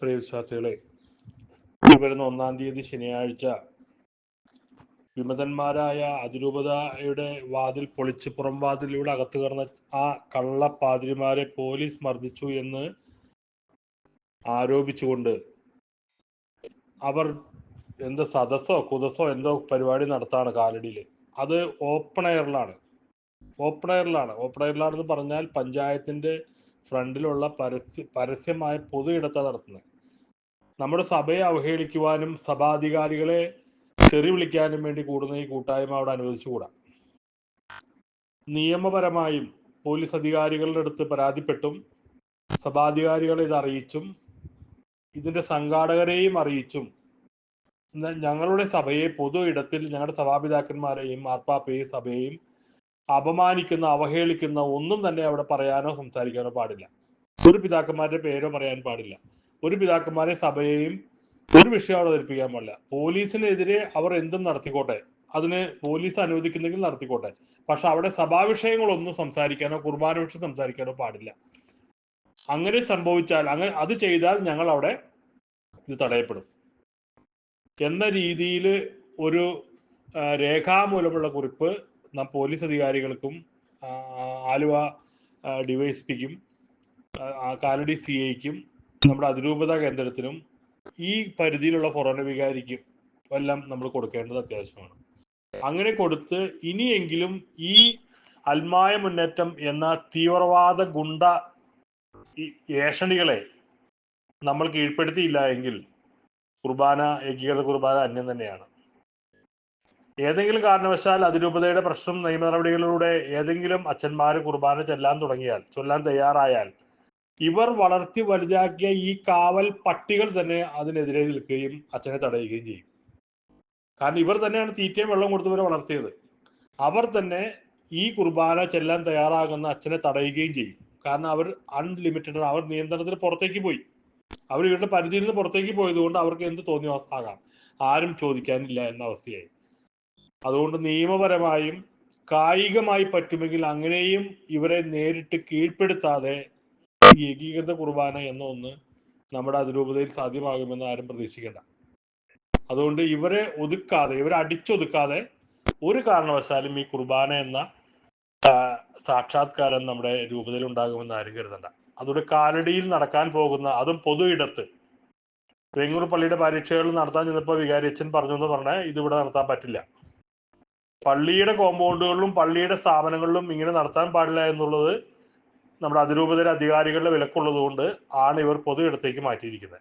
പ്രിയ വിശ്വാസികളെ, വരുന്ന 1-ാം തീയതി ശനിയാഴ്ച വിമതന്മാരായ അതിരൂപതയുടെ വാതിൽ പൊളിച്ച് പുറം വാതിലൂടെ അകത്തു കയറുന്ന ആ കള്ളപ്പാതിരിമാരെ പോലീസ് മർദ്ദിച്ചു എന്ന് ആരോപിച്ചുകൊണ്ട് അവർ എന്തോ സദസ്സോ കുതസോ എന്തോ പരിപാടി നടത്താണ് കാലടിയിൽ. അത് ഓപ്പൺ എയറിലാണെന്ന് പറഞ്ഞാൽ പഞ്ചായത്തിന്റെ ഫ്രണ്ടിലുള്ള പരസ്യമായ പൊതു ഇടത്താണ് നടത്തുന്നത്. നമ്മുടെ സഭയെ അവഹേളിക്കുവാനും സഭാധികാരികളെ തെറി വിളിക്കാനും വേണ്ടി കൂടുന്ന ഈ കൂട്ടായ്മ അവിടെ അനുവദിച്ചുകൂടാ. നിയമപരമായും പോലീസ് അധികാരികളുടെ അടുത്ത് പരാതിപ്പെട്ടും സഭാധികാരികളെ ഇത് അറിയിച്ചും ഇതിന്റെ സംഘാടകരെയും അറിയിച്ചും ഞങ്ങളുടെ സഭയെ പൊതു ഇടത്തിൽ ഞങ്ങളുടെ സഭാപിതാക്കന്മാരെയും മാർപ്പാപ്പയെയും സഭയെയും അപമാനിക്കുന്ന അവഹേളിക്കുന്ന ഒന്നും തന്നെ അവിടെ പറയാനോ സംസാരിക്കാനോ പാടില്ല. ഒരു പിതാക്കന്മാരുടെ പേരോ പറയാൻ പാടില്ല. ഒരു പിതാക്കന്മാരെ സഭയെയും ഒരു വിഷയം അവിടെ അവതരിപ്പിക്കാൻ പാടില്ല. പോലീസിനെതിരെ അവർ എന്തും നടത്തിക്കോട്ടെ, അതിന് പോലീസ് അനുവദിക്കുന്നെങ്കിൽ നടത്തിക്കോട്ടെ. പക്ഷെ അവിടെ സഭാവിഷയങ്ങളൊന്നും സംസാരിക്കാനോ കുർബാന വിഷയം സംസാരിക്കാനോ പാടില്ല. അങ്ങനെ സംഭവിച്ചാൽ, അങ്ങനെ അത് ചെയ്താൽ ഞങ്ങൾ അവിടെ ഇത് തടയപ്പെടും എന്ന രീതിയിൽ ഒരു രേഖാമൂലമുള്ള കുറിപ്പ് പോലീസ് അധികാരികൾക്കും ആലുവ ഡിവൈഎസ്പിക്കും കാലടി CIക്കും നമ്മുടെ അതിരൂപതാ കേന്ദ്രത്തിനും ഈ പരിധിയിലുള്ള ഫൊറോന വികാരിക്കും എല്ലാം നമ്മൾ കൊടുക്കേണ്ടത് അത്യാവശ്യമാണ്. അങ്ങനെ കൊടുത്ത് ഇനിയെങ്കിലും ഈ അൽമായ മുന്നേറ്റം എന്ന തീവ്രവാദ ഗുണ്ട ഏഷണികളെ നമ്മൾ കീഴ്പ്പെടുത്തിയില്ല എങ്കിൽ കുർബാന, ഏകീകൃത കുർബാന അന്യം തന്നെയാണ്. ഏതെങ്കിലും കാരണവശാൽ അതിരൂപതയുടെ പ്രശ്നം നിയമ നടപടികളിലൂടെ ഏതെങ്കിലും അച്ഛന്മാര് കുർബാന ചൊല്ലാൻ തയ്യാറായാൽ ഇവർ വളർത്തി വലുതാക്കിയ ഈ കാവൽ പട്ടികൾ തന്നെ അതിനെതിരെ നിൽക്കുകയും അച്ഛനെ തടയുകയും ചെയ്യും. കാരണം ഇവർ തന്നെയാണ് തീറ്റയും വെള്ളം കൊടുത്തവരെ വളർത്തിയത്. അവർ തന്നെ ഈ കുർബാന ചെല്ലാൻ തയ്യാറാകുന്ന അച്ഛനെ തടയുകയും ചെയ്യും. കാരണം അവർ അൺലിമിറ്റഡ്, അവർ നിയന്ത്രണത്തിന് പുറത്തേക്ക് പോയി. അവർ ഇവരുടെ പരിധിയിൽ നിന്ന് പുറത്തേക്ക് പോയതുകൊണ്ട് അവർക്ക് എന്ത് തോന്നിവാസമാകാം, ആരും ചോദിക്കാനില്ല എന്ന അവസ്ഥയായി. അതുകൊണ്ട് നിയമപരമായും കായികമായി പറ്റുമെങ്കിൽ അങ്ങനെയും ഇവരെ നേരിട്ട് കീഴ്പ്പെടുത്താതെ ഏകീകൃത കുർബാന എന്ന ഒന്ന് നമ്മുടെ അതിരൂപതയിൽ സാധ്യമാകുമെന്ന് ആരും പ്രതീക്ഷിക്കേണ്ട. അതുകൊണ്ട് ഇവരെ അടിച്ചൊതുക്കാതെ ഒരു കാരണവശാലും ഈ കുർബാന എന്ന സാക്ഷാത്കാരം നമ്മുടെ രൂപതയിൽ ഉണ്ടാകുമെന്ന് ആരും കരുതണ്ട. അതുകൊണ്ട് കാലടിയിൽ നടക്കാൻ പോകുന്ന, അതും പൊതു ഇടത്ത്, വെങ്ങൂർ പള്ളിയുടെ പരീക്ഷകൾ നടത്താൻ ചെന്നപ്പോൾ വികാരി അച്ഛൻ പറഞ്ഞു എന്ന് പറഞ്ഞാൽ ഇതിവിടെ നടത്താൻ പറ്റില്ല. പള്ളിയുടെ കോമ്പൗണ്ടുകളിലും പള്ളിയുടെ സ്ഥാപനങ്ങളിലും ഇങ്ങനെ നടത്താൻ പാടില്ല എന്നുള്ളത് നമ്മുടെ അതിരൂപതയുടെ അധികാരികളുടെ വിലക്കുള്ളത് കൊണ്ട് ആണ് ഇവർ പൊതു ഇടത്തേക്ക് മാറ്റിയിരിക്കുന്നത്.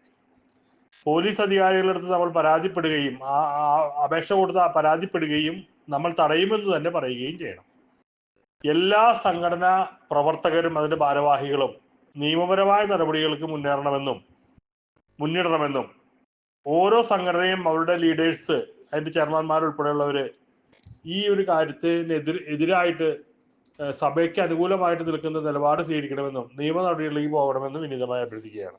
പോലീസ് അധികാരികളുടെ അടുത്ത് നമ്മൾ പരാതിപ്പെടുകയും അപേക്ഷ കൊടുത്ത് പരാതിപ്പെടുകയും നമ്മൾ തടയുമെന്ന് തന്നെ പറയുകയും ചെയ്യണം. എല്ലാ സംഘടനാ പ്രവർത്തകരും അതിന്റെ ഭാരവാഹികളും നിയമപരമായ നടപടികൾക്ക് മുന്നിടണമെന്നും ഓരോ സംഘടനയും അവരുടെ ലീഡേഴ്സ്, അതിന്റെ ചെയർമാൻമാരുൾപ്പെടെയുള്ളവര് ഈ ഒരു കാര്യത്തിനെതിരായിട്ട് സഭയ്ക്ക് അനുകൂലമായിട്ട് നിൽക്കുന്ന നിലപാട് സ്വീകരിക്കണമെന്നും നിയമ നടപടികളിലേക്ക് പോകണമെന്നും വിനീതമായി അഭ്യർത്ഥിക്കുകയാണ്.